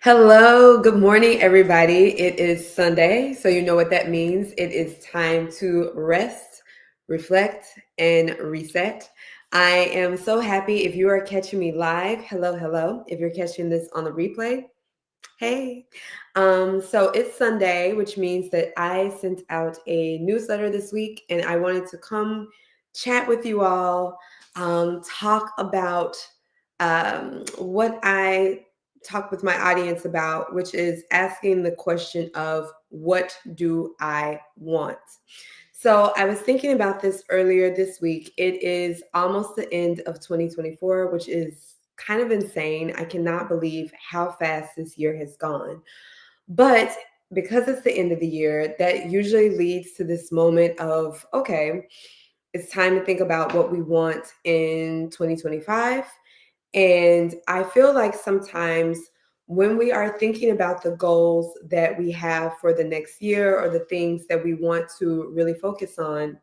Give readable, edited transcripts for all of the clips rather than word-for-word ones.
Hello, good morning, everybody. It is Sunday, so you know what that means. It is time to rest, reflect, and reset. I am so happy if you are catching me live. Hello, hello. If you're catching this on the replay, hey. So it's Sunday, which means that I sent out a newsletter this week and I wanted to come chat with you all, talk about what I talk with my audience about, which is asking the question of what do I want? So I was thinking about this earlier this week. It is almost the end of 2024, which is kind of insane. I cannot believe how fast this year has gone. But because it's the end of the year, that usually leads to this moment of, okay, it's time to think about what we want in 2025. And I feel like sometimes when we are thinking about the goals that we have for the next year or the things that we want to really focus on,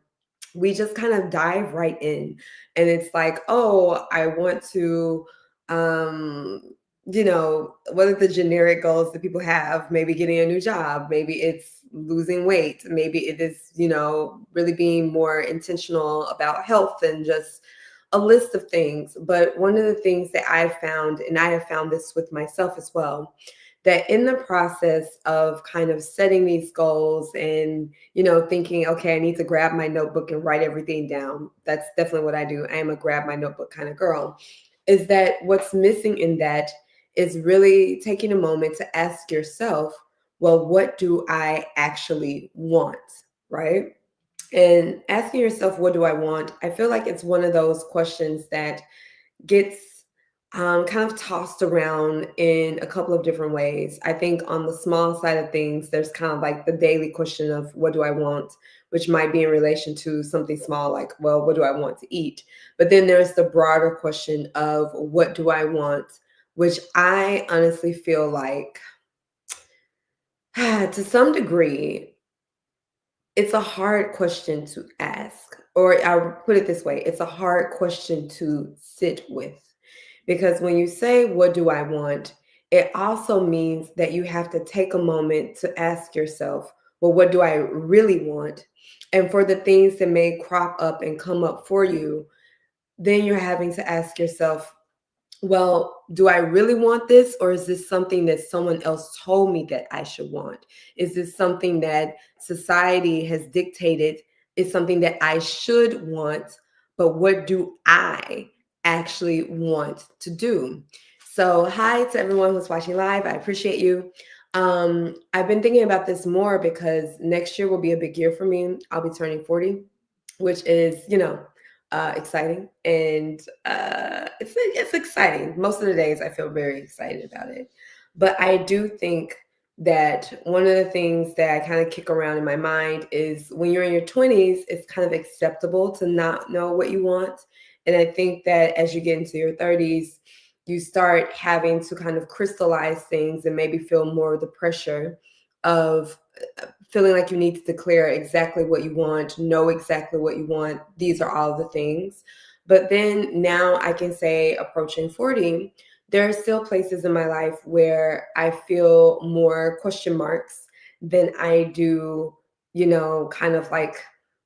we just kind of dive right in. And it's like, oh, I want to, um, what are the generic goals that people have? Maybe getting a new job, maybe it's losing weight, maybe it is, really being more intentional about health and just a list of things. But one of the things that I've found, and I have found this with myself as well, that in the process of kind of setting these goals and thinking, okay, I need to grab my notebook and write everything down. That's definitely what I do. I am a grab my notebook kind of girl. Is that what's missing in that is really taking a moment to ask yourself, well, what do I actually want? Right? And asking yourself, what do I want? I feel like it's one of those questions that gets kind of tossed around in a couple of different ways. I think on the small side of things, there's kind of like the daily question of what do I want, which might be in relation to something small like, well, what do I want to eat? But then there's the broader question of what do I want, which I honestly feel like to some degree, it's a hard question to ask. Or I'll put it this way, it's a hard question to sit with. Because when you say, what do I want? It also means that you have to take a moment to ask yourself, well, what do I really want? And for the things that may crop up and come up for you, then you're having to ask yourself, well, do I really want this, or is this something that someone else told me that I should want? Is this something that society has dictated is something that I should want, but what do I actually want to do? So, hi to everyone who's watching live. I appreciate you. I've been thinking about this more because next year will be a big year for me. I'll be turning 40, which is, exciting. And it's exciting. Most of the days I feel very excited about it. But I do think that one of the things that I kind of kick around in my mind is when you're in your 20s, it's kind of acceptable to not know what you want. And I think that as you get into your 30s, you start having to kind of crystallize things and maybe feel more of the pressure of feeling like you need to declare exactly what you want, know exactly what you want. These are all the things. But then now I can say, approaching 40, there are still places in my life where I feel more question marks than I do, kind of like,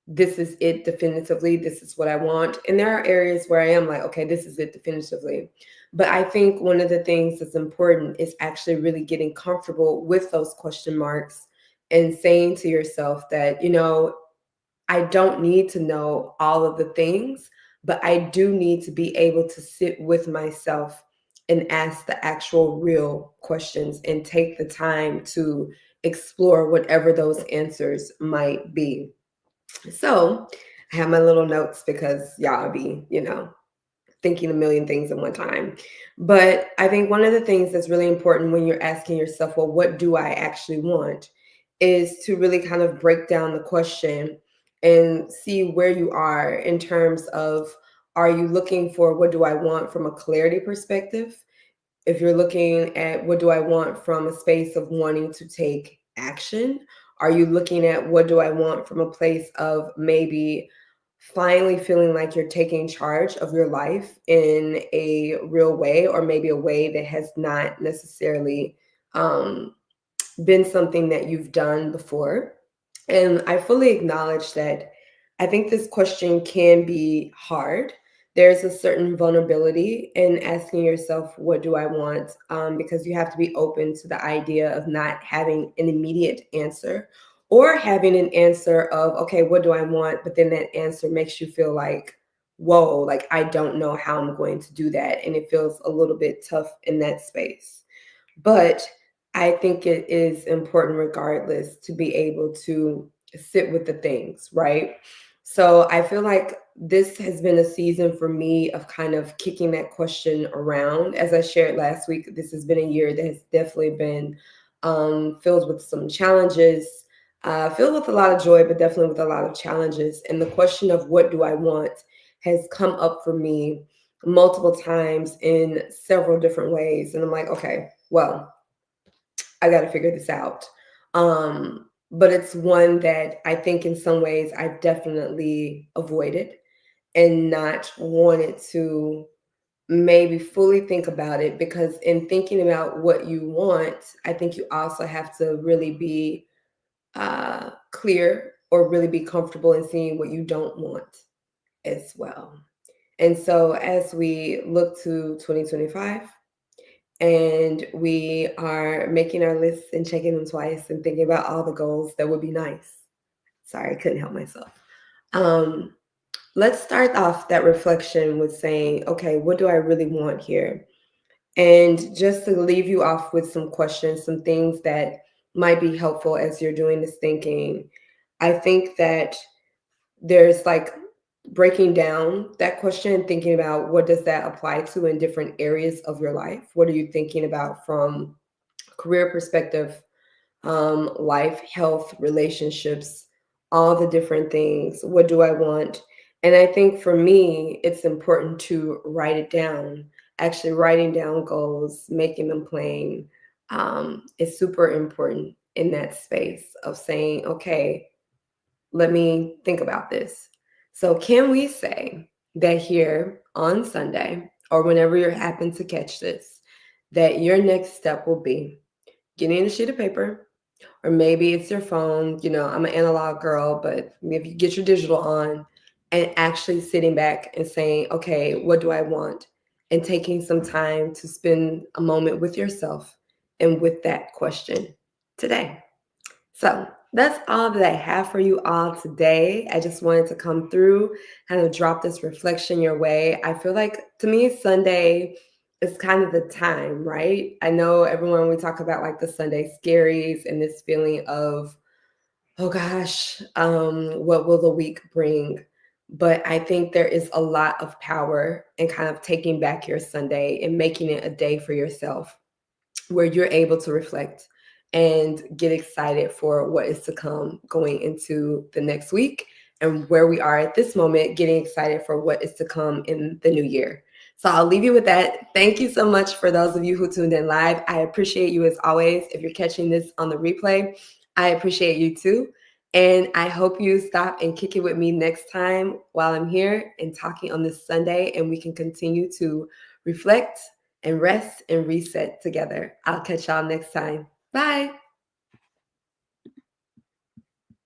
this is it definitively. This is what I want. And there are areas where I am like, okay, this is it definitively. But I think one of the things that's important is actually really getting comfortable with those question marks and saying to yourself that, I don't need to know all of the things, but I do need to be able to sit with myself and ask the actual real questions and take the time to explore whatever those answers might be. So I have my little notes because y'all be, thinking a million things at one time. But I think one of the things that's really important when you're asking yourself, well, what do I actually want? Is to really kind of break down the question and see where you are in terms of, are you looking for what do I want from a clarity perspective? If you're looking at what do I want from a space of wanting to take action, are you looking at what do I want from a place of maybe finally feeling like you're taking charge of your life in a real way, or maybe a way that has not necessarily um, been something that you've done before. And I fully acknowledge that I think this question can be hard. There's a certain vulnerability in asking yourself, what do I want? Because you have to be open to the idea of not having an immediate answer, or having an answer of, okay, what do I want? But then that answer makes you feel like, whoa, like I don't know how I'm going to do that. And it feels a little bit tough in that space. But I think it is important, regardless, to be able to sit with the things, right? So I feel like this has been a season for me of kind of kicking that question around. As I shared last week, this has been a year that has definitely been filled with some challenges, filled with a lot of joy, but definitely with a lot of challenges. And the question of what do I want has come up for me multiple times in several different ways. And I'm like, okay, well, I got to figure this out. But it's one that I think in some ways I've definitely avoided and not wanted to maybe fully think about it, because in thinking about what you want, I think you also have to really be clear, or really be comfortable in seeing what you don't want as well. And so as we look to 2025, and we are making our lists and checking them twice and thinking about all the goals that would be nice. Sorry, I couldn't help myself. Um, let's start off that reflection with saying, okay, what do I really want here? And just to leave you off with some questions, some things that might be helpful as you're doing this thinking. I think that there's like breaking down that question and thinking about, what does that apply to in different areas of your life? What are you thinking about from career perspective, life, health, relationships, all the different things? What do I want? And I think for me, it's important to write it down. Actually, writing down goals, making them plain, is super important in that space of saying, okay, let me think about this. So, can we say that here on Sunday, or whenever you happen to catch this, that your next step will be getting a sheet of paper, or maybe it's your phone? You know, I'm an analog girl, but if you get your digital on, and actually sitting back and saying, okay, what do I want? And taking some time to spend a moment with yourself and with that question today. So that's all that I have for you all today. I just wanted to come through, kind of drop this reflection your way. I feel like, to me, Sunday is kind of the time, right? I know everyone, we talk about like the Sunday scaries and this feeling of, oh gosh, what will the week bring? But I think there is a lot of power in kind of taking back your Sunday and making it a day for yourself, where you're able to reflect and get excited for what is to come going into the next week, and where we are at this moment, getting excited for what is to come in the new year. So I'll leave you with that. Thank you so much for those of you who tuned in live. I appreciate you as always. If you're catching this on the replay, I appreciate you too. And I hope you stop and kick it with me next time while I'm here and talking on this Sunday, and we can continue to reflect and rest and reset together. I'll catch y'all next time. Bye.